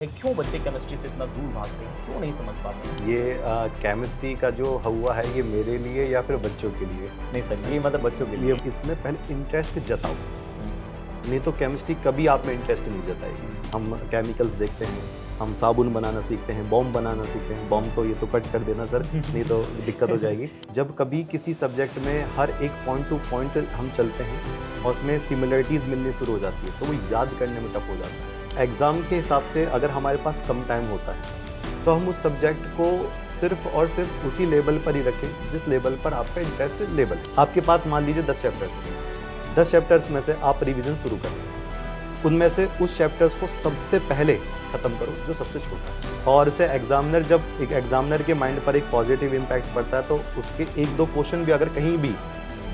क्यों बच्चे केमिस्ट्री से इतना दूर भागते हैं? क्यों नहीं समझ पाते हैं? ये केमिस्ट्री का जो हुआ है ये मेरे लिए या फिर बच्चों के लिए? नहीं सर, ये मतलब बच्चों के ये लिए। इसमें पहले इंटरेस्ट जताओ, हुँ, नहीं तो केमिस्ट्री कभी आप में इंटरेस्ट नहीं जताएगी। हम केमिकल्स देखते हैं, हम साबुन बनाना सीखते हैं, बॉम्ब बनाना सीखते हैं। बॉम्ब तो ये तो कट कर देना सर, नहीं तो दिक्कत हो जाएगी। जब कभी किसी सब्जेक्ट में हर एक पॉइंट टू पॉइंट हम चलते हैं और उसमें सिमिलरिटीज़ मिलनी शुरू हो जाती है, तो वो याद करने में टफ हो जाता है। एग्ज़ाम के हिसाब से अगर हमारे पास कम टाइम होता है, तो हम उस सब्जेक्ट को सिर्फ़ और सिर्फ़ उसी लेवल पर ही रखें, जिस लेवल पर आपका इंटरेस्ट लेवल है। आपके पास मान लीजिए 10 चैप्टर्स हैं। 10 चैप्टर्स में से आप रिवीजन शुरू करें। उनमें से उस चैप्टर्स को सबसे पहले ख़त्म करो, जो सबसे छोटा है। और इससे एग्ज़ामिनर जब एक एग्ज़ामिनर के माइंड पर एक पॉजिटिव इम्पैक्ट पड़ता है, तो उसके 1-2 क्वेश्चन भी अगर कहीं भी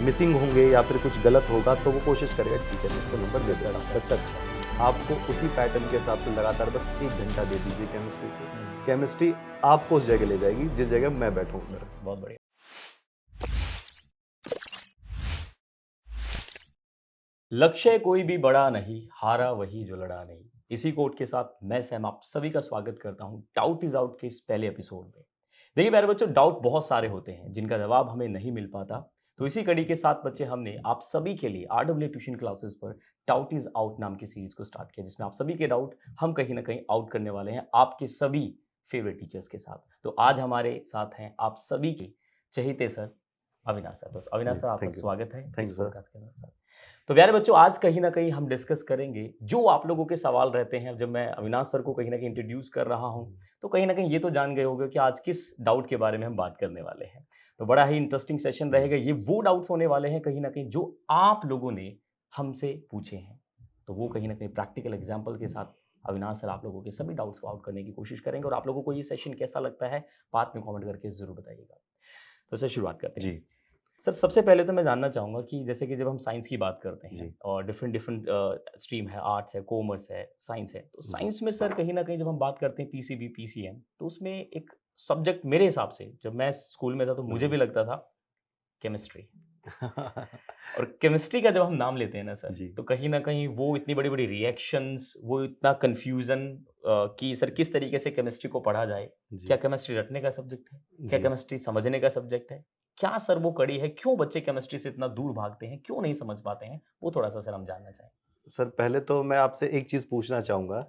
मिसिंग होंगे या फिर कुछ गलत होगा, तो वो कोशिश करेगा ठीक है, मैं इसको नंबर दे देता हूँ। बच्चा अच्छा है। आपको उसी पैटर्न के हिसाब से लगातार बस 1 घंटा दे दीजिए केमिस्ट्री को। केमिस्ट्री आपको उस जगह ले जाएगी, जिस जगह मैं बैठा हूँ सर। बहुत बढ़िया। लक्ष्य कोई भी बड़ा नहीं, हारा वही जो लड़ा नहीं। इसी कोट के साथ मैं सैम आप सभी का स्वागत करता हूँ डाउट इज़ आउट के इस पहले एपिसोड में। देखिए प्यारे बच्चों, डाउट बहुत सारे होते हैं जिनका जवाब हमें नहीं मिल पाता। तो इसी कड़ी के साथ बच्चे हमने आप सभी के लिए आरडब्ल्यू ट्यूशन क्लासेस पर डाउट इज़ आउट नाम की सीरीज को स्टार्ट किया, जिसमें आप सभी के डाउट हम कहीं ना कहीं आउट करने वाले हैं आपके सभी फेवरेट टीचर्स के साथ। तो आज हमारे साथ हैं आप सभी के चहेते सर अविनाश सर। तो अविनाश जी, सर, आपका थैंक यू। स्वागत है थैंक इस यू सर। पॉडकास्ट के साथ। तो प्यारे बच्चों, आज कहीं न कहीं हम डिस्कस करेंगे जो आप लोगों के सवाल रहते हैं। जब मैं अविनाश सर को कहीं न कहीं इंट्रोड्यूस कर रहा हूँ, तो कहीं न कहीं ये तो जान गए होंगे कि आज किस डाउट के बारे में हम बात करने वाले हैं। तो बड़ा ही इंटरेस्टिंग सेशन रहेगा। ये वो डाउट्स होने वाले हैं कहीं न कहीं जो आप लोगों ने हमसे पूछे हैं। तो वो कहीं न कहीं प्रैक्टिकल एग्ज़ाम्पल के साथ अविनाश सर आप लोगों के सभी डाउट्स को आउट करने की कोशिश करेंगे, और आप लोगों को ये सेशन कैसा लगता है, बाद में कमेंट करके ज़रूर बताइएगा। तो सर, शुरुआत करते हैं। जी, सर, सबसे पहले तो मैं जानना चाहूँगा कि जैसे कि जब हम साइंस की बात करते हैं जी, और डिफरेंट डिफरेंट स्ट्रीम है, आर्ट्स है, कॉमर्स है, साइंस है। तो जी। साइंस में सर कहीं न कहीं जब हम बात करते हैं पीसीबी, पीसीएम, तो उसमें एक सब्जेक्ट मेरे हिसाब से जब मैं स्कूल में था तो मुझे भी लगता था केमिस्ट्री। और केमिस्ट्री का जब हम नाम लेते हैं ना सर, जी, तो कहीं न कहीं वो इतनी बड़ी-बड़ी रिएक्शंस, वो इतना कन्फ्यूज़न कि सर किस तरीके से केमिस्ट्री को पढ़ा जाए? क्या जी, केमिस्ट्री रटने का सब्जेक्ट है? क्या जी। केमिस्ट्री समझने का सब्जेक्ट है? क्या सर वो कड़ी है? क्यों बच्चे केमिस्ट्री से इतना दूर भागते हैं? क्यों नहीं समझ पाते हैं? वो थोड़ा-सा सर हम जानना चाहेंगे। सर पहले तो मैं आपसे एक चीज़ पूछना चाहूँगा,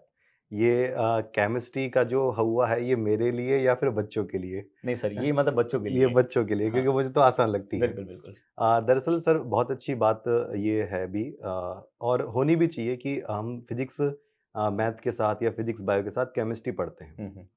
ये केमिस्ट्री का जो हुआ है ये मेरे लिए या फिर बच्चों के लिए? नहीं सर, ये मतलब बच्चों के ये लिए है। बच्चों के लिए, हाँ, क्योंकि मुझे तो आसान लगती है। बिल्कुल, बिल्कुल। दरअसल सर बहुत अच्छी बात ये है भी, और होनी भी चाहिए कि हम फिज़िक्स मैथ के साथ या फिज़िक्स बायो के साथ केमिस्ट्री पढ़ते हैं। हुँ, हुँ।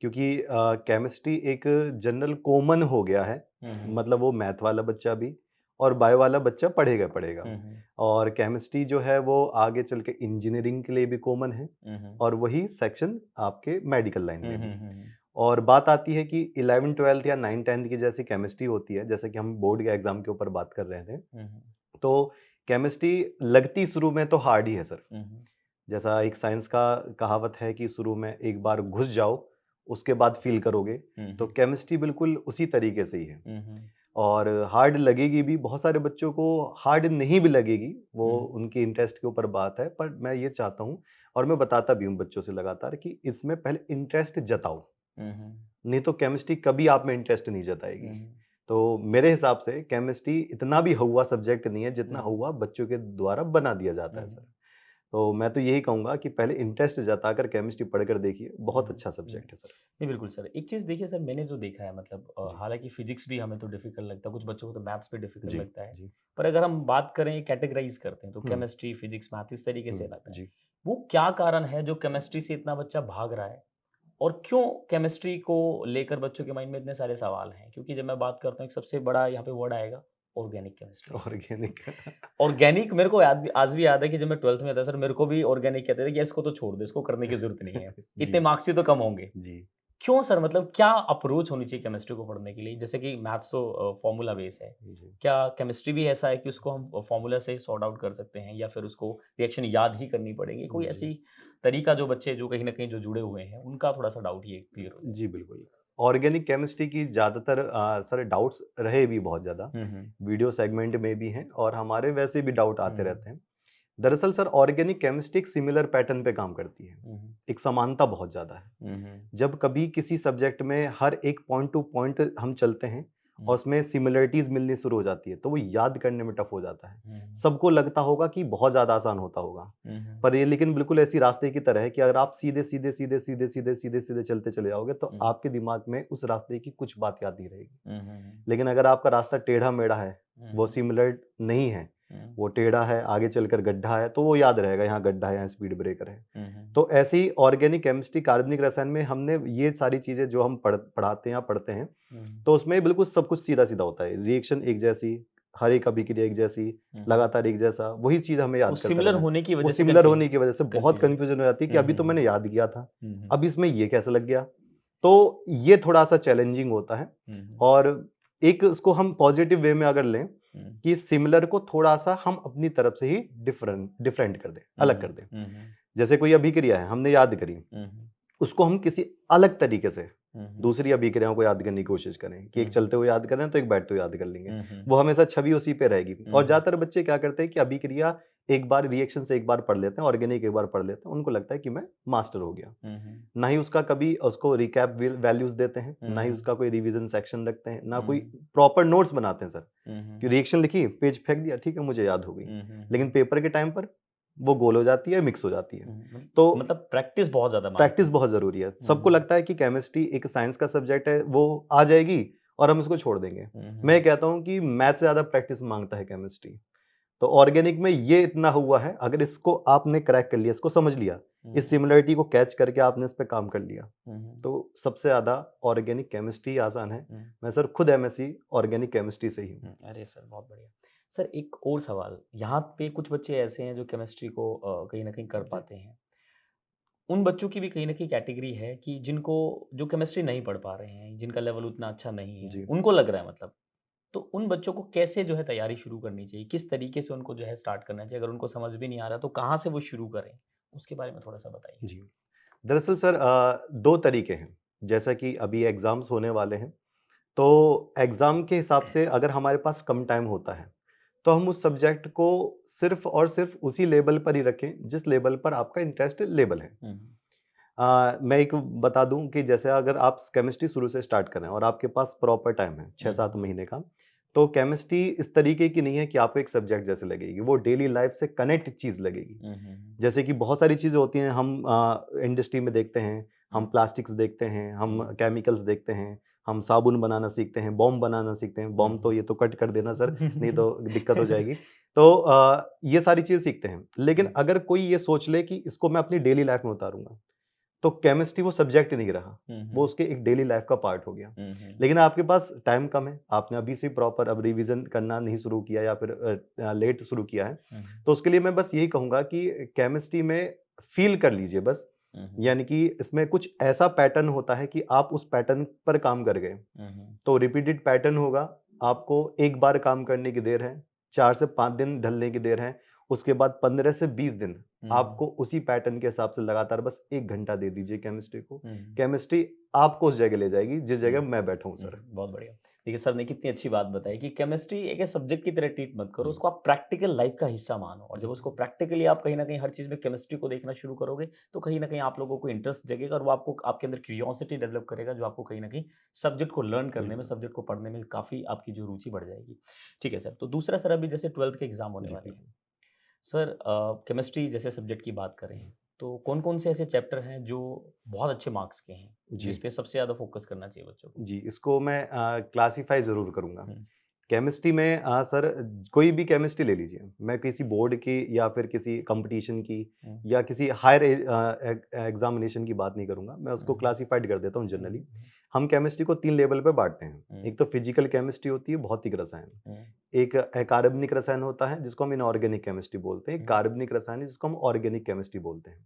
क्योंकि केमिस्ट्री एक जनरल कॉमन हो गया है, हुँ, हुँ। मतलब वो मैथ वाला बच्चा भी और बायो वाला बच्चा पढ़ेगा पढ़ेगा। हुँ, हुँ। और केमिस्ट्री जो है वो आगे चल के इंजीनियरिंग के लिए भी कॉमन है हुँ, हुँ। और वही सेक्शन आपके मेडिकल लाइन हुँ, में हुँ, भी। हुँ, हुँ। और बात आती है कि 11th-12th या 9th-10th की जैसी केमिस्ट्री होती है, जैसे कि हम बोर्ड के एग्ज़ाम के ऊपर बात कर रहे थे, हुँ, हुँ। तो केमिस्ट्री लगती शुरू में तो हार्ड ही है सर। हुँ, हुँ। जैसा एक साइंस का कहावत है कि शुरू में एक बार घुस जाओ, उसके बाद फ़ील करोगे, हुँ, तो हुँ। केमिस्ट्री बिल्कुल उसी तरीके से ही है। हुँ, हुँ। और हार्ड लगेगी भी, बहुत सारे बच्चों को हार्ड नहीं भी लगेगी, वो हुँ, हुँ। उनकी इंटरेस्ट के ऊपर बात है। पर मैं ये चाहता हूँ और मैं बताता भी हूँ बच्चों से लगातार कि इसमें पहले इंटरेस्ट जताओ, हुँ, हुँ। नहीं तो केमिस्ट्री कभी आप में इंटरेस्ट नहीं जताएगी। हुँ, हुँ। तो मेरे हिसाब से केमिस्ट्री इतना भी हुआ सब्जेक्ट नहीं है, हुँ, जितना हुँ। हुआ बच्चों के द्वारा बना दिया हुँ, जाता है सर। हुँ। तो मैं तो यही कहूँगा कि पहले इंटरेस्ट जताकर केमिस्ट्री पढ़कर देखिए, हुँ, बहुत हुँ। अच्छा हुँ। सब्जेक्ट है सर। नहीं, बिल्कुल सर। एक चीज़ देखिए सर, मैंने जो देखा है मतलब जी, हालाँकि फ़िज़िक्स भी हमें तो डिफ़िकल्ट लगता है, कुछ बच्चों को तो मैथ्स भी डिफ़िकल्ट जी, लगता है। जी। पर अगर हम बात करें कैटेगराइज़ करते हैं तो हुँ, केमिस्ट्री, फ़िज़िक्स, मैथ इस तरीके से रहता है। जी। वो क्या कारण है जो केमिस्ट्री से इतना बच्चा भाग रहा है? और क्यों केमिस्ट्री को लेकर बच्चों के माइंड में इतने सारे सवाल हैं? क्योंकि जब मैं बात करता हूँ, एक सबसे बड़ा यहाँ पे वर्ड आएगा ऑर्गेनिक केमिस्ट्री। ऑर्गेनिक। ऑर्गेनिक मेरे को याद भी आज भी याद है कि जब मैं 12th में था सर, मेरे को भी ऑर्गेनिक कहते थे कि इसको तो छोड़ दो, इसको करने की ज़रूरत नहीं है। इतने जी, मार्क्स ही तो कम होंगे। जी, क्यों सर, मतलब क्या अप्रोच होनी चाहिए केमिस्ट्री को पढ़ने के लिए? जैसे कि मैथ्स तो फ़ॉर्मूला बेस है। जी। क्या केमिस्ट्री भी ऐसा है कि उसको हम फ़ॉर्मूला से सॉर्ट आउट कर सकते हैं या फिर उसको रिएक्शन याद ही करनी पड़ेगी? कोई जी, ऐसी तरीका जो बच्चे जो कहीं न कहीं जो जुड़े हुए हैं, उनका थोड़ा-सा डाउट ये क्लियर हो जाए? जी, बिल्कुल। ऑर्गेनिक केमिस्ट्री की ज़्यादातर सारे डाउट्स रहे भी बहुत ज़्यादा, हुँ, हुँ। वीडियो सेगमेंट में भी हैं और हमारे वैसे भी डाउट हुँ, आते हुँ। रहते हैं। दरअसल सर ऑर्गेनिक केमिस्ट्री एक सिमिलर पैटर्न पे काम करती है, एक समानता बहुत ज़्यादा है। जब कभी किसी सब्जेक्ट में हर एक पॉइंट टू पॉइंट हम चलते हैं और उसमें सिमिलरिटीज मिलनी शुरू हो जाती है तो वो याद करने में टफ हो जाता है। सबको लगता होगा कि बहुत ज़्यादा आसान होता होगा, पर ये लेकिन बिल्कुल ऐसी रास्ते की तरह है कि अगर आप सीधे सीधे सीधे सीधे सीधे सीधे सीधे चलते चले जाओगे तो आपके दिमाग में उस रास्ते की कुछ बात याद नहीं रहेगी। लेकिन अगर आपका रास्ता टेढ़ा मेढ़ा है, वो सिमिलर नहीं है, वो टेढ़ा है, आगे चलकर गड्ढा है, तो वो याद रहेगा यहाँ गड्ढा है, यहाँ स्पीड ब्रेकर है। तो ऐसे ही ऑर्गेनिक केमिस्ट्री, कार्बनिक रसायन में हमने ये सारी चीजें जो हम पढ़ाते हैं या पढ़ते हैं, तो उसमें बिल्कुल सब कुछ सीधा सीधा होता है। रिएक्शन एक जैसी, हर एक अभिक्रिया एक जैसी, लगातार एक जैसा, वही चीज हमें याद करते सिमिलर होने की वो वजह से सिमिलर होने की वजह से बहुत confusion। कंफ्यूजन हो जाती है कि अभी तो मैंने याद किया था, हम्म, अब इसमें ये कैसे लग गया। तो ये थोड़ा सा चैलेंजिंग होता है। और एक उसको हम पॉजिटिव वे में अगर लें कि सिमिलर को थोड़ा सा हम अपनी तरफ से ही डिफरेंट कर दें, अलग कर दें। जैसे कोई अभिक्रिया है हमने याद करी, उसको हम किसी अलग तरीके से दूसरी अभिक्रियाओं को याद करने की कोशिश करें कि एक चलते हुए याद कर रहे हैं तो एक बैठते हुए याद कर लेंगे, वो हमेशा छवि उसी पे रहेगी। और ज्यादातर बच्चे क्या करते हैं कि अभिक्रिया एक बार रिएक्शन से एक बार पढ़ लेते हैं, ऑर्गेनिक एक बार पढ़ लेते हैं, उनको लगता है कि मैं मास्टर हो गया। ना ही उसका कभी उसको रिकैप वैल्यूज देते हैं, ना ही उसका कोई रिवीजन सेक्शन रखते हैं, ना कोई प्रॉपर नोट्स बनाते हैं। सर कि रिएक्शन लिखी, पेज फेंक दिया, ठीक है मुझे याद हो गई, लेकिन पेपर के टाइम पर वो गोल हो जाती है, मिक्स हो जाती है। तो मतलब प्रैक्टिस बहुत ज्यादा प्रैक्टिस बहुत जरूरी है। सबको लगता है कि केमिस्ट्री एक साइंस का सब्जेक्ट है, वो आ जाएगी और हम इसको छोड़ देंगे। मैं कहता हूँ कि मैथ से ज्यादा प्रैक्टिस मांगता है केमिस्ट्री। तो ऑर्गेनिक में ये इतना हुआ है, अगर इसको आपने क्रैक कर लिया, इसको समझ लिया, इस सिमिलरिटी को कैच करके आपने इस पे काम कर लिया, तो सबसे ज्यादा ऑर्गेनिक केमिस्ट्री आसान है। मैं सर खुद एमएससी ऑर्गेनिक केमिस्ट्री से ही हूँ। अरे सर बहुत बढ़िया। सर एक और सवाल, यहाँ पे कुछ बच्चे ऐसे हैं जो केमिस्ट्री को कहीं ना कहीं कर पाते हैं, उन बच्चों की भी कहीं न कहीं कैटेगरी है कि जिनको जो केमिस्ट्री नहीं पढ़ पा रहे हैं, जिनका लेवल उतना अच्छा नहीं है, जी। उनको लग रहा है मतलब। तो उन बच्चों को कैसे जो है तैयारी शुरू करनी चाहिए? किस तरीके से उनको जो है स्टार्ट करना चाहिए? अगर उनको समझ भी नहीं आ रहा तो कहाँ से वो शुरू करें? उसके बारे में थोड़ा-सा बताइए। जी। दरअसल सर दो तरीके हैं। जैसा कि अभी एग्जाम्स होने वाले हैं, तो एग्जाम के हिसाब से अगर हमारे पास कम टाइम होता है तो हम उस सब्जेक्ट को सिर्फ और सिर्फ उसी लेवल पर ही रखें जिस लेवल पर आपका इंटरेस्ट लेवल है। मैं एक बता दूं कि जैसे अगर आप केमिस्ट्री शुरू से स्टार्ट कर रहे हैं और आपके पास प्रॉपर टाइम है 6-7 महीने का, तो केमिस्ट्री इस तरीके की नहीं है कि आपको एक सब्जेक्ट जैसे लगेगी, वो डेली लाइफ से कनेक्ट चीज़ लगेगी। जैसे कि बहुत सारी चीज़ें होती हैं, हम इंडस्ट्री में देखते हैं, हम प्लास्टिक्स देखते हैं, हम केमिकल्स देखते हैं, हम साबुन बनाना सीखते हैं, बॉम्ब बनाना सीखते हैं। बॉम्ब तो ये तो कट कर देना सर, नहीं तो दिक्कत हो जाएगी। तो ये सारी चीज़ें सीखते हैं। लेकिन अगर कोई ये सोच ले कि इसको मैं अपनी डेली लाइफ में उतारूंगा, तो केमिस्ट्री वो सब्जेक्ट नहीं रहा, वो उसके एक डेली लाइफ का पार्ट हो गया। लेकिन आपके पास टाइम कम है, आपने अभी से प्रॉपर अब रिवीजन करना नहीं शुरू किया या फिर लेट शुरू किया है, तो उसके लिए मैं बस यही कहूँगा कि केमिस्ट्री में फील कर लीजिए बस। यानी कि इसमें कुछ ऐसा पैटर्न होता है कि आप उस पैटर्न पर काम कर गए, तो रिपीटेड पैटर्न होगा। आपको एक बार काम करने की देर है, 4 से 5 दिन ढलने की देर है, उसके बाद 15 से 20 दिन आपको उसी पैटर्न के हिसाब से लगातार बस 1 घंटा दे दीजिए केमिस्ट्री को। केमिस्ट्री आपको उस जगह ले जाएगी जिस जगह मैं बैठा हूँ सर। बहुत बढ़िया। देखिए सर ने कितनी अच्छी बात बताई कि केमिस्ट्री एक सब्जेक्ट की तरह ट्रीट मत करो, उसको आप प्रैक्टिकल लाइफ का हिस्सा मानो। और जब उसको प्रैक्टिकली आप कहीं न कहीं हर चीज़ में केमिस्ट्री को देखना शुरू करोगे, तो कहीं न कहीं आप लोगों को इंटरेस्ट जगेगा और वो आपको आपके अंदर क्यूरियोसिटी डेवलप करेगा, जो आपको कहीं न कहीं सब्जेक्ट को लर्न करने में, सब्जेक्ट को पढ़ने में काफ़ी आपकी जो रुचि बढ़ जाएगी। ठीक है सर, तो दूसरा सर अभी जैसे 12th के एग्ज़ाम होने वाले हैं। सर केमिस्ट्री जैसे सब्जेक्ट की बात करें, तो कौन-कौन से ऐसे चैप्टर हैं जो बहुत अच्छे मार्क्स के हैं, जिस पे सबसे ज़्यादा फोकस करना चाहिए बच्चों को? जी, इसको मैं क्लासिफाई ज़रूर करूँगा। हुँ, केमिस्ट्री में सर कोई भी केमिस्ट्री ले लीजिए, मैं किसी बोर्ड की या फिर किसी कंपटीशन की हुँ, या किसी हायर एग्जामिनेशन की बात नहीं करूँगा, मैं उसको हुँ, क्लासिफाइड कर देता हूँ जनरली। हुँ, हम केमिस्ट्री को 3 लेवल पे बाँटते हैं। हुँ, एक तो फिजिकल केमिस्ट्री होती है, भौतिक रसायन। हुँ, एक अकार्बनिक रसायन होता है जिसको हम इनऑर्गेनिक केमिस्ट्री बोलते हैं। एक हुँ, कार्बनिक रसायन है जिसको हम ऑर्गेनिक केमिस्ट्री बोलते हैं।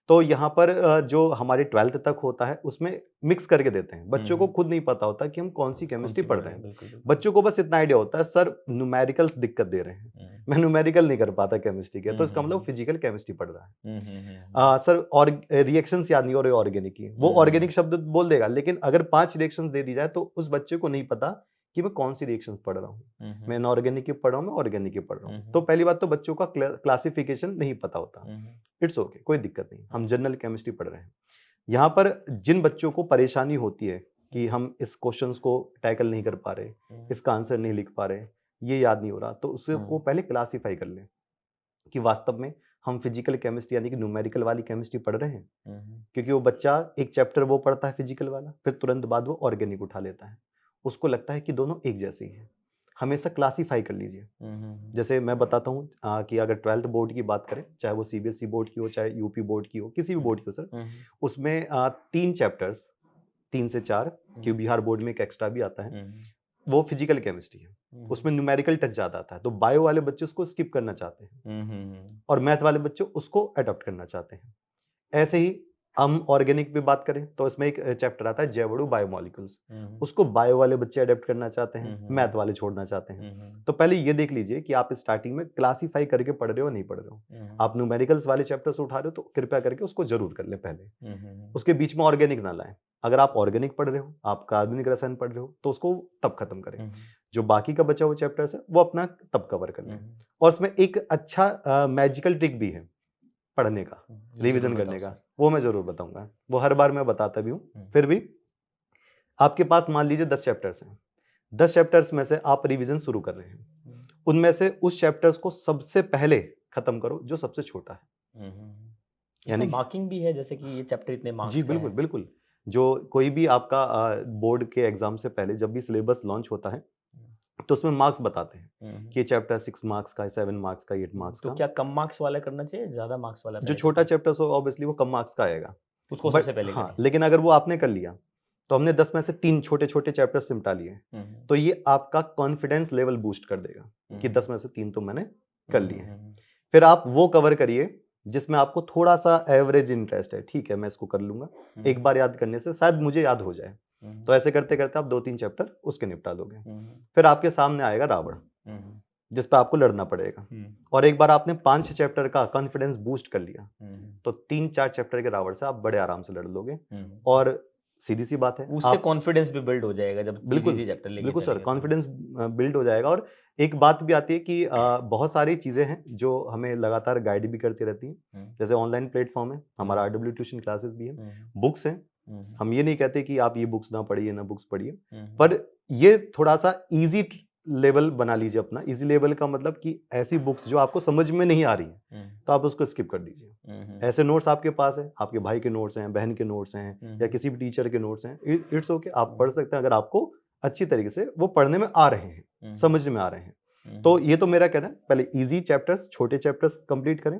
तो यहाँ पर जो हमारे 12th तक होता है उसमें मिक्स करके देते हैं। बच्चों को खुद नहीं पता होता कि हम कौन-सी केमिस्ट्री पढ़ रहे हैं। बिल्कुल, बिल्कुल। बच्चों को बस इतना आइडिया होता है सर न्यूमेरिकल्स दिक्कत दे रहे हैं। हुँ, मैं न्यूमेरिकल नहीं कर पाता केमिस्ट्री के, तो इसका मतलब हुँ, फिजिकल केमिस्ट्री पढ़ रहा है। हुँ, हुँ, हुँ, सर और रिएक्शंस याद नहीं हो रहे ऑर्गेनिक की। वो हुँ, ऑर्गेनिक शब्द बोल देगा, लेकिन अगर 5 रिएक्शंस दे दी जाए तो उस बच्चे को नहीं पता कि मैं कौन सी रिएक्शन पढ़ रहा हूँ। हम्म, मैं इनऑर्गेनिक की पढ़ रहा हूँ, मैं ऑर्गेनिक की पढ़ रहा हूँ। हम्म, तो पहली बात तो बच्चों का क्लासिफिकेशन नहीं पता होता। हम्म, इट्स ओके, कोई दिक्कत नहीं, हम जनरल केमिस्ट्री पढ़ रहे हैं। यहाँ पर जिन बच्चों को परेशानी होती है कि हम इस क्वेश्चंस को टैकल नहीं कर पा रहे, इसका आंसर नहीं लिख पा रहे, ये याद नहीं हो रहा, तो उसको पहले क्लासीफाई कर लें कि वास्तव में हम फिजिकल केमिस्ट्री यानी कि न्यूमेरिकल वाली केमिस्ट्री पढ़ रहे हैं। क्योंकि वो बच्चा एक चैप्टर वो पढ़ता है फिजिकल वाला, फिर तुरंत बाद वो ऑर्गेनिक उठा लेता है, उसको लगता है कि दोनों एक जैसे ही हैं। हमेशा क्लासीफाई कर लीजिए। जैसे मैं बताता हूँ कि अगर 12th बोर्ड की बात करें, चाहे वो सीबीएसई बोर्ड की हो, चाहे यूपी बोर्ड की हो, किसी भी बोर्ड की हो सर, उसमें 3 चैप्टर्स, 3 से 4, क्योंकि बिहार बोर्ड में एक एक्स्ट्रा भी आता है, वो फिजिकल केमिस्ट्री है। उसमें न्यूमेरिकल टच ज़्यादा आता है, तो बायो वाले बच्चे उसको स्किप करना चाहते हैं और मैथ वाले बच्चे उसको अडॉप्ट करना चाहते हैं। ऐसे ही हम ऑर्गेनिक पे बात करें तो इसमें एक चैप्टर आता है जैवड़ू बायोमॉलिक्यूल्स, उसको बायो वाले बच्चे अडॉप्ट करना चाहते हैं, मैथ वाले छोड़ना चाहते हैं। तो पहले ये देख लीजिए कि आप स्टार्टिंग में क्लासीफाई करके पढ़ रहे हो नहीं पढ़ रहे हो। आप न्यूमेरिकल्स वाले चैप्टर्स उठा रहे हो तो कृपया करके उसको जरूर कर लें पहले, उसके बीच में ऑर्गेनिक ना लाएं। अगर आप ऑर्गेनिक पढ़ रहे हो, आप कार्बनिक रसायन पढ़ रहे हो, तो उसको तब खत्म करें। जो बाकी का बचा हुआ चैप्टर्स है वो अपना तब कवर कर लें। और इसमें एक अच्छा मैजिकल ट्रिक भी है पढ़ने का, रिवीजन करने का, वो मैं जरूर बताऊंगा। वो हर बार मैं बताता भी हूँ। फिर भी आपके पास मान लीजिए 10 चैप्टर्स हैं, 10 चैप्टर्स में से आप रिवीजन शुरू कर रहे हैं, उनमें से उस चैप्टर्स को सबसे पहले खत्म करो जो सबसे छोटा है। यानी मार्किंग भी है, जैसे कि ये चैप्टर इतने मार्क्स जी का बिल्कुल है। बिल्कुल। जो कोई भी आपका बोर्ड के एग्जाम से पहले जब भी सिलेबस लॉन्च होता है तो उसमें मार्क्स बताते हैं कि ये चैप्टर 6 मार्क्स का है, 7 मार्क्स का, 8 मार्क्स तो का। क्या कम मार्क्स वाला करना चाहिए, ज्यादा मार्क्स वाला जो पहले छोटा करना चैप्टर हो ऑब्वियसली वो कम मार्क्स का आएगा, उसको बट सबसे पहले हाँ, करें? लेकिन अगर वो आपने कर लिया तो हमने 10 में से 3 छोटे छोटे चैप्टर सिमटा लिए, तो ये आपका कॉन्फिडेंस लेवल बूस्ट कर देगा कि 10 में से 3 तो मैंने कर लिए हैं। फिर आप वो कवर करिए जिसमें आपको थोड़ा सा एवरेज इंटरेस्ट है, ठीक है मैं इसको कर लूंगा, एक बार याद करने से शायद मुझे याद हो जाए। तो ऐसे करते करते आप 2-3 चैप्टर उसके निपटा दोगे। फिर आपके सामने आएगा रावण, जिस पर आपको लड़ना पड़ेगा। और एक बार आपने 5-6 चैप्टर का कॉन्फिडेंस बूस्ट कर लिया तो 3-4 चैप्टर के रावण से आप बड़े आराम से लड़ लोगे। और सीधी सी बात है, उससे कॉन्फिडेंस भी बिल्ड हो जाएगा जब बिल्कुल इजी चैप्टर लेके बिल्कुल सर, चलेंगे तो। कॉन्फिडेंस बिल्ड हो जाएगा। और एक बात भी आती है कि बहुत सारी चीज़ें हैं जो हमें लगातार गाइड भी करती रहती हैं। जैसे ऑनलाइन प्लेटफॉर्म है, हमारा RW ट्यूशन क्लासेस भी है, बुक्स हैं। हम ये नहीं कहते कि आप ये बुक्स ना पढ़िए ना बुक्स पढ़िए, पर ये थोड़ा सा इजी लेवल बना लीजिए अपना। इजी लेवल का मतलब कि ऐसी बुक्स जो आपको समझ में नहीं आ रही हैं तो आप उसको स्किप कर दीजिए। ऐसे नोट्स आपके पास है, आपके भाई के नोट्स हैं, बहन के नोट्स हैं, या किसी भी टीचर के नोट्स हैं, इट्स ओके, आप पढ़ सकते हैं अगर आपको अच्छी तरीके से वो पढ़ने में आ रहे हैं, समझ में आ रहे हैं। तो ये तो मेरा कहना है, पहले इजी चैप्टर्स, छोटे चैप्टर्स कंप्लीट करें,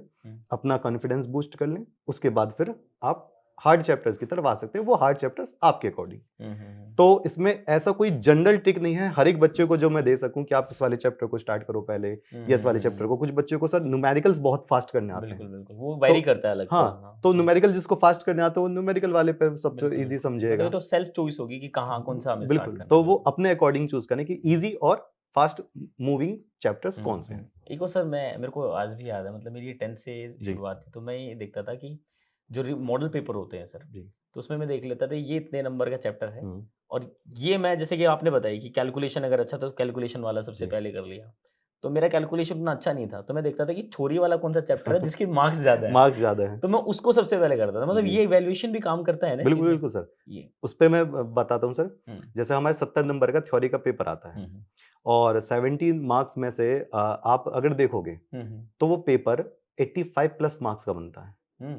अपना कॉन्फिडेंस बूस्ट कर लें, उसके बाद फिर आप हार्ड चैप्टर्स की तरफ आ सकते हैं। वो हार्ड चैप्टर्स आपके अकॉर्डिंग। तो इसमें ऐसा कोई जनरल ट्रिक नहीं है हर एक बच्चे को जो मैं दे सकूं कि आप इस वाले चैप्टर को स्टार्ट करो पहले, या इस वाले चैप्टर को। कुछ बच्चों को सर न्यूमेरिकल्स बहुत फास्ट करने आते हैं, बिल्कुल वो वैरी करता है अलग। हाँ, तो न्यूमेरिकल जिसको फास्ट करने आता है वो न्यूमेरिकल वाले पे सबसे इजी समझेगा। मतलब तो सेल्फ चॉइस होगी कि कहाँ कौन सा हमें स्टार्ट बिल्कुल, करना है। तो वो अपने अकॉर्डिंग चूज करें कि इजी और फास्ट मूविंग चैप्टर्स कौन से हैं। एक और सर, मेरे को आज भी याद है, मतलब मेरी 10th से शुरुआत थी, तो मैं ये देखता था कि जो मॉडल पेपर होते हैं सर, तो उसमें मैं देख लेता था ये इतने नंबर का चैप्टर है, और ये मैं जैसे कि आपने बताया कि कैलकुलेशन अगर अच्छा तो कैलकुलेशन वाला सबसे पहले कर लिया, तो मेरा कैलकुलेशन उतना अच्छा नहीं था, तो मैं देखता था कि थ्योरी वाला कौन सा चैप्टर है जिसके मार्क्स ज्यादा है, मार्क्स ज्यादा है, तो मैं उसको सबसे पहले करता था। मतलब ये इवैल्यूएशन भी काम करता है ना? बिल्कुल बिल्कुल सर, ये उस पर मैं बताता हूँ सर। जैसे हमारे 70 नंबर का थ्योरी का पेपर आता है और 17 मार्क्स में से आप अगर देखोगे तो वो पेपर 85 प्लस मार्क्स का बनता है।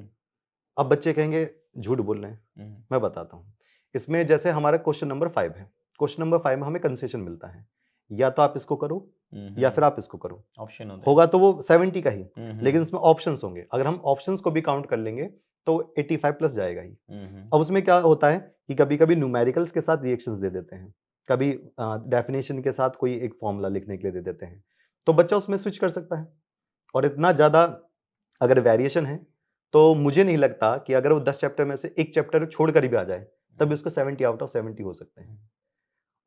अब बच्चे कहेंगे झूठ बोल रहे हैं, मैं बताता हूँ। इसमें जैसे हमारा क्वेश्चन नंबर 5 है, क्वेश्चन नंबर 5 में हमें कंसेशन मिलता है, या तो आप इसको करो या फिर आप इसको करो, ऑप्शन होगा तो वो 70 का ही, लेकिन उसमें ऑप्शंस होंगे। अगर हम ऑप्शंस को भी काउंट कर लेंगे तो 85 प्लस जाएगा ही। अब उसमें क्या होता है कि कभी कभी न्यूमेरिकल्स के साथ रिएक्शंस दे देते हैं, कभी डेफिनेशन के साथ कोई एक फॉर्मूला लिखने के लिए दे देते हैं, तो बच्चा उसमें स्विच कर सकता है। और इतना ज़्यादा अगर वेरिएशन है तो मुझे नहीं लगता कि अगर वो 10 चैप्टर में से एक चैप्टर छोड़कर भी आ जाए तब भी उसको 70 आउट ऑफ 70 हो सकते हैं।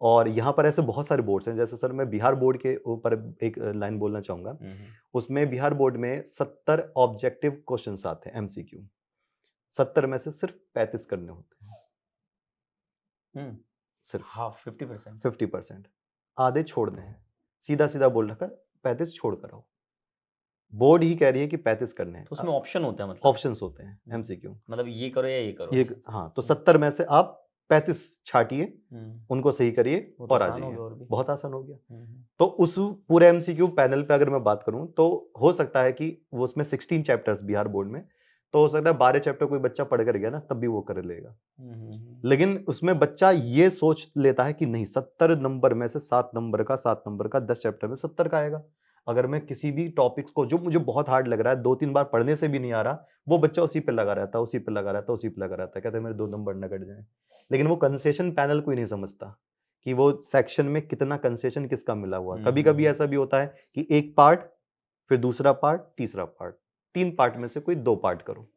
और यहाँ पर ऐसे बहुत सारे बोर्ड्स हैं, जैसे सर मैं बिहार बोर्ड के ऊपर एक लाइन बोलना चाहूँगा। उसमें बिहार बोर्ड में 70 ऑब्जेक्टिव क्वेश्चंस आते हैं MCQ, 70 में से सिर्फ 35 करने होते हैं, सिर्फ हाफ 50%। 50%। आधे छोड़ दें, सीधा सीधा बोल रखा 35 छोड़ कर आओ। बोर्ड ही कह रही है कि 35 करने हैं। तो उसमें ऑप्शन होता है मतलब ऑप्शंस होते हैं एमसीक्यू, मतलब ये करो या ये करो ये ऐसे? हाँ, तो 70 में से आप 35 छाटिए, हम्म, उनको सही करिए वो तो और आ आसान हो जाइए। गया और भी। बहुत आसान हो गया। हम्म, तो उस पूरे एमसीक्यू पैनल पे अगर मैं बात करूं तो हो सकता है कि वो उसमें 16 चैप्टर्स बिहार बोर्ड में, तो हो सकता है 12 चैप्टर कोई बच्चा पढ़ कर गया ना तब भी वो कर लेगा। लेकिन उसमें बच्चा ये सोच लेता है कि नहीं 70 नंबर में से 7 नंबर का 7 नंबर का 10 चैप्टर में 70 का आएगा। अगर मैं किसी भी टॉपिक्स को जो मुझे बहुत हार्ड लग रहा है 2-3 बार पढ़ने से भी नहीं आ रहा, वो बच्चा उसी पे लगा रहता है, उसी पे लगा रहता है, उसी पे लगा रहता है, कहते हैं मेरे 2 नंबर न कट जाए। लेकिन वो कंसेशन पैनल कोई नहीं समझता कि वो सेक्शन में कितना कंसेशन किसका मिला हुआ है। कभी कभी ऐसा भी होता है कि एक पार्ट, फिर दूसरा पार्ट, तीसरा पार्ट, 3 पार्ट में से कोई 2 पार्ट करो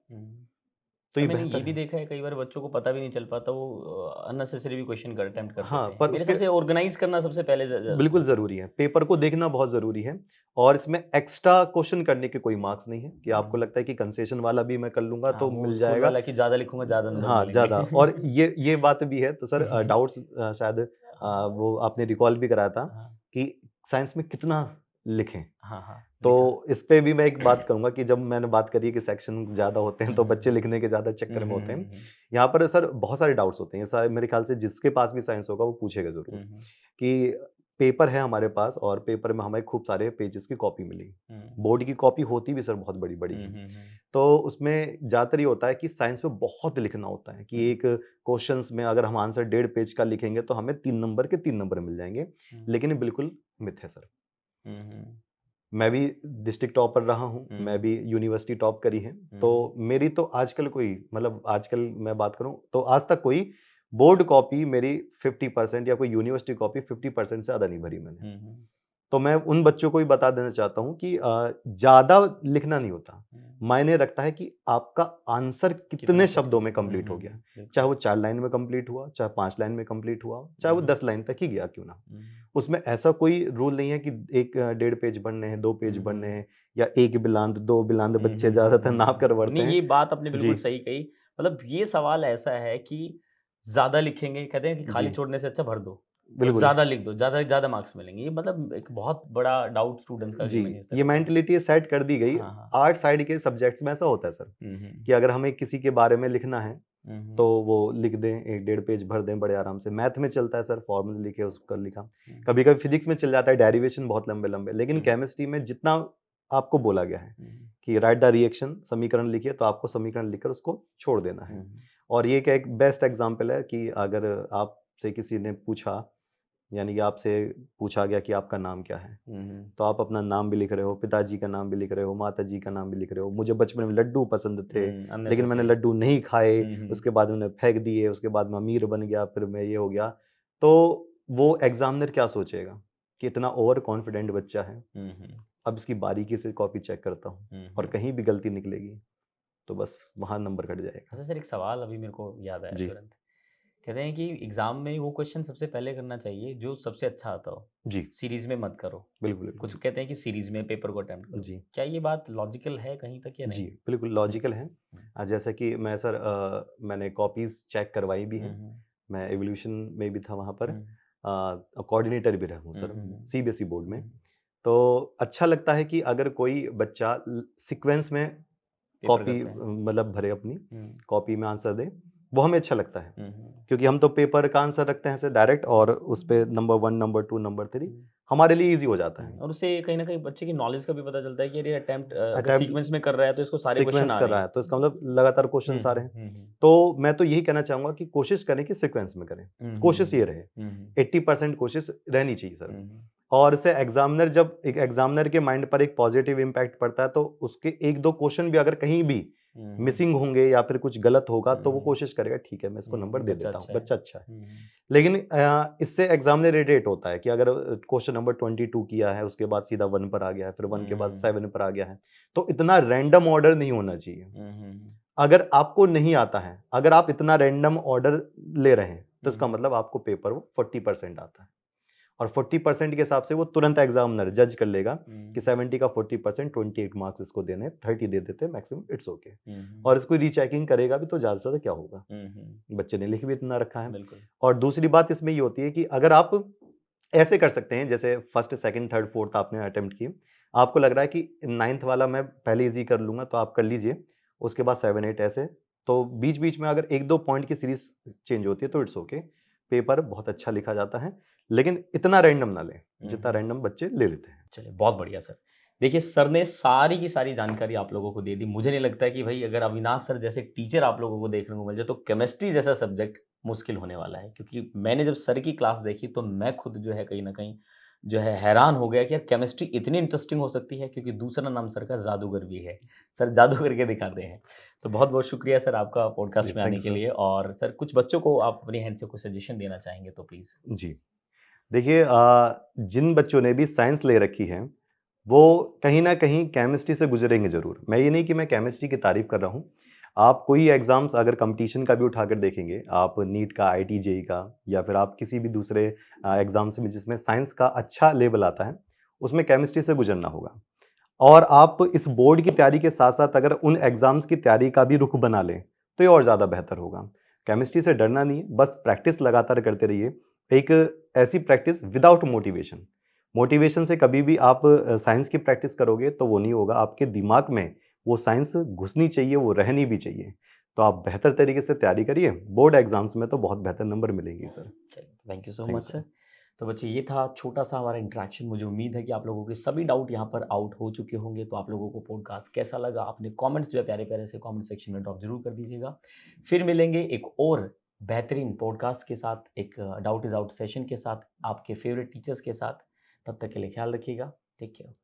तो ये मैंने बेहतर ये भी है। देखा है कई बार बच्चों को पता भी नहीं चल पाता, वो अननेसेसरी भी क्वेश्चन कर अटेम्प्ट कर हाँ, देते हैं। पर मेरे उसके हिसाब से ऑर्गेनाइज करना सबसे पहले बिल्कुल ज़रूरी है। पेपर को देखना बहुत ज़रूरी है और इसमें एक्स्ट्रा क्वेश्चन करने के कोई मार्क्स नहीं है कि आपको लगता है कि कंसेशन वाला भी मैं कर लूँगा हाँ, तो वो मिल स्कूल जाएगा। वाला कि ज़्यादा लिखूंगा ज़्यादा नंबर हाँ, मिलेंगे। ज़्यादा और ये बात भी है तो सर डाउट्स शायद वो आपने रिकॉल भी कराया था हाँ, कि साइंस में कितना लिखें? हाँ, हाँ, तो लिखा। इस पे भी मैं एक बात कहूँगा कि जब मैंने बात करी है कि सेक्शन ज़्यादा होते हैं तो हम्म, बच्चे लिखने के ज़्यादा चक्कर में होते हैं। हम्म, यहाँ पर सर बहुत सारे डाउट्स होते हैं। ये सारे मेरे ख्याल से जिसके पास भी साइंस होगा वो पूछेगा ज़रूर कि पेपर है हमारे पास और पेपर में हमें खूब सारे पेजेस की कॉपी मिली। बोर्ड की कॉपी होती भी सर बहुत बड़ी-बड़ी है। तो उसमें ज़्यादातर ये होता है कि साइंस में बहुत लिखना होता है कि एक क्वेश्चंस में अगर हम आंसर 1.5 पेज का लिखेंगे तो हमें 3 नंबर के 3 नंबर मिल जाएँगे। लेकिन ये बिल्कुल मिथ है सर। मैं भी डिस्ट्रिक्ट टॉपर रहा हूँ, मैं भी यूनिवर्सिटी टॉप करी है, तो मेरी तो आजकल कोई मतलब आजकल मैं बात करूँ तो आज तक कोई बोर्ड कॉपी मेरी 50% या कोई यूनिवर्सिटी कॉपी 50% से ज़्यादा नहीं भरी मैंने। तो मैं उन बच्चों को भी बता देना चाहता हूँ कि ज़्यादा लिखना नहीं होता, मायने रखता है कि आपका आंसर कितने शब्दों में कंप्लीट हो गया। चाहे वो 4 लाइन में कंप्लीट हुआ, चाहे 5 लाइन में कंप्लीट हुआ, चाहे वो 10 लाइन तक ही गया क्यों ना। उसमें ऐसा कोई रूल नहीं है कि 1 डेढ़ पेज बनने हैं, 2 पेज बनने हैं या 1 बिलांद, 2 बिलांद बच्चे ज़्यादातर नाप कर पढ़ते नहीं, हैं। ये बात आपने बिल्कुल जी, सही कही। मतलब ये सवाल ऐसा है कि ज़्यादा लिखेंगे, कहते हैं कि खाली जी, छोड़ने से अच्छा भर दो और बिल्कुल। ज़्यादा लिख दो, ज़्यादा ज़्यादा मार्क्स मिलेंगे। ये मतलब एक बहुत बड़ा डाउट स्टूडेंट्स का कि जी, मैं इस ये तरह का। मेंटालिटी सेट कर दी गई। हाँ, हाँ। आर्ट साइड के सब्जेक्ट्स में ऐसा होता है सर कि अगर हमें किसी के बारे में लिखना है तो वो लिख दें, 1 डेढ़ पेज भर दें बड़े आराम से। मैथ में चलता है सर फॉर्मूले लिखे उसका लिखा। कभी-कभी फिजिक्स में चल जाता है डेरिवेशन बहुत लंबे-लंबे, लेकिन केमिस्ट्री में जितना आपको बोला गया है कि राइट द रिएक्शन समीकरण लिखिए तो आपको समीकरण लिखकर उसको छोड़ देना है। और ये एक बेस्ट एग्जांपल है कि अगर आपसे किसी ने पूछा यानी कि आपसे पूछा गया कि आपका नाम क्या है? तो आप अपना नाम भी लिख रहे हो, पिताजी का नाम भी लिख रहे हो, माताजी का नाम भी लिख रहे हो। मुझे बचपन में लड्डू पसंद थे, लेकिन मैंने अननेसेसरी। लड्डू नहीं खाए, उसके बाद मैंने फेंक दिए, उसके बाद मैं अमीर बन गया, फिर मैं ये हो गया। तो वो एग्ज़ामिनर क्या सोचेगा कि इतना ओवर कॉन्फिडेंट बच्चा है, अब इसकी बारीकी से कॉपी चेक करता हूँ और कहीं भी गलती निकलेगी, तो बस वहाँ नंबर कट जाएगा। अच्छा सर, एक सवाल अभी मेरे को याद आया जी, तुरंत। कहते हैं कि एग्ज़ाम में वो क्वेश्चन सबसे पहले करना चाहिए जो सबसे अच्छा आता हो। जी, सीरीज़ में मत करो। बिल्कुल, कुछ बिल्कुल। कहते हैं कि सीरीज़ में पेपर को अटेम्प्ट करो। जी। क्या ये बात लॉजिकल है कहीं तक या जी, नहीं? बिल्कुल लॉजिकल है। जैसा कि मैं सर मैंने कॉपीज़ चेक करवाई भी हैं। मैं इवोल्यूशन में भी था वहाँ पर कोऑर्डिनेटर भी रहा हूँ सर सीबीएसई बोर्ड में। तो अच्छा लगता है कि अगर कोई बच्चा सीक्वेंस में पेपर कॉपी करते हैं। मतलब भरे अपनी कॉपी में आंसर दे, वो हमें अच्छा लगता है। क्योंकि हम तो पेपर का आंसर रखते हैं सर डायरेक्ट और उस पे नंबर 1, नंबर 2, नंबर 3 हमारे लिए ईज़ी हो जाता है। और उससे कहीं न कहीं बच्चे की नॉलेज का भी पता चलता है कि अरे अटेम्प्ट अगर अटेम्प्ट सीक्वेंस में कर रहा है तो इसको सारे क्वेश्चन सीक्वेंस आ कर रहे रहा हैं। है, तो इसका मतलब लगातार क्वेश्चन्स आ रहे हैं। तो मैं तो यही कहना चाहूँगा कि कोशिश करें कि सीक्वेंस में करें। कोशिश ये रहे, 80% कोशिश रहनी चाहिए सर। और इससे एग्ज़ामिनर जब एक एग्ज़ामिनर के माइंड पर एक पॉज़िटिव इम्पैक्ट पड़ता है, तो उसके 1-2 क्वेश्चन भी अगर कहीं भी मिसिंग होंगे या फिर कुछ गलत होगा, तो वो कोशिश करेगा ठीक है, मैं इसको नंबर दे बच्चा देता हूँ, अच्छा है। बच्चा अच्छा है। लेकिन इससे एग्ज़ामिनर इरिटेट होता है कि अगर क्वेश्चन नंबर 22 किया है, उसके बाद सीधा 1 पर आ गया है, फिर 1 के बाद 7 पर आ गया है, तो इतना रैंडम ऑर्डर नहीं होना चाहिए। अगर आपको नहीं आता है, अगर आप इतना रैंडम ऑर्डर ले रहे हैं, तो इसका मतलब आपको पेपर वो 40% आता है और 40% के हिसाब से वो तुरंत एग्ज़ामिनर जज कर लेगा कि 70 का 40% 28 मार्क्स इसको देने हैं, 30 दे देते हैं मैक्सिमम, इट्स ओके। और इसको रीचेकिंग करेगा भी तो ज़्यादा से ज़्यादा क्या होगा? बच्चे ने लिख भी इतना रखा है। बिल्कुल। और दूसरी बात इसमें ये होती है कि अगर आप ऐसे कर सकते हैं, जैसे फर्स्ट, सेकंड, थर्ड, फोर्थ आपने अटेम्प्ट की, आपको लग रहा है कि नाइन्थ वाला मैं पहले इजी कर लूँगा, तो आप कर लीजिए। उसके बाद 7, 8 ऐसे। तो बीच-बीच में अगर 1-2 पॉइंट की सीरीज़ चेंज होती है तो इट्स ओके। पेपर बहुत अच्छा लिखा जाता है, लेकिन इतना रैंडम ना लें, जितना रैंडम बच्चे ले लेते हैं। चलिए, बहुत बढ़िया सर। देखिए, सर ने सारी की सारी जानकारी आप लोगों को दे दी। मुझे नहीं लगता है कि भई अगर अविनाश सर जैसे टीचर आप लोगों को देखने को मिल जाए, तो केमिस्ट्री जैसा सब्जेक्ट मुश्किल होने वाला है। क्योंकि मैंने जब सर की क्लास देखी, तो मैं खुद जो है कहीं न कहीं जो है हैरान हो गया कि यार केमिस्ट्री इतनी इंटरेस्टिंग हो सकती है, क्योंकि दूसरा नाम सर का जादूगर भी है। सर जादू करके दिखाते हैं। तो बहुत-बहुत शुक्रिया सर आपका जी, पॉडकास्ट में थैंक आने यू के सर। लिए, और सर कुछ बच्चों को आप अपनी हैंड से कोई सजेशन देना चाहेंगे तो प्लीज़? जी। देखिए जिन बच्चों ने भी साइंस ले रखी है, वो कहीं न कहीं केमिस्ट्री से गुज़रेंगे ज़रूर। मैं ये नहीं कि मैं केमिस्ट्री की तारीफ़ कर रहा हूँ। आप कोई एग्ज़ाम्स अगर कॉम्पिटिशन का भी उठाकर देखेंगे, आप नीट का, आईआईटी, जेईई का, या फिर आप किसी भी दूसरे एग्ज़ाम्स में जिसमें साइंस का अच्छा लेवल आता है, उसमें केमिस्ट्री से गुज़रना होगा। और आप इस बोर्ड की तैयारी के साथ-साथ अगर उन एग्ज़ाम्स की तैयारी का भी रुख बना लें, तो ये और ज़्यादा बेहतर होगा। केमिस्ट्री से डरना नहीं है, बस प्रैक्टिस लगातार करते रहिए। एक ऐसी प्रैक्टिस विदाउट मोटिवेशन। मोटिवेशन से कभी भी आप साइंस की प्रैक्टिस करोगे तो वो नहीं होगा। आपके दिमाग में वो साइंस घुसनी चाहिए, वो रहनी भी चाहिए। तो आप बेहतर तरीके से तैयारी करिए, बोर्ड एग्ज़ाम्स में तो बहुत बेहतर नंबर मिलेंगे सर। चलिए, thank you so thank much you sir. Sir. तो बच्चे, ये था छोटा-सा हमारा इंटरेक्शन। मुझे उम्मीद है कि आप लोगों के सभी डाउट यहाँ पर आउट हो चुके होंगे। तो आप लोगों को पॉडकास्ट कैसा लगा? अपने कमेंट्स जो है प्यारे-प्यारे से कमेंट सेक्शन में ड्रॉप ज़रूर कर दीजिएगा। फिर मिलेंगे एक और बेहतरीन पॉडकास्ट के साथ, एक डाउट इज़ आउट सेशन के साथ, आपके फेवरेट टीचर्स के साथ। तब तक के लिए ख्याल रखिएगा। Take care.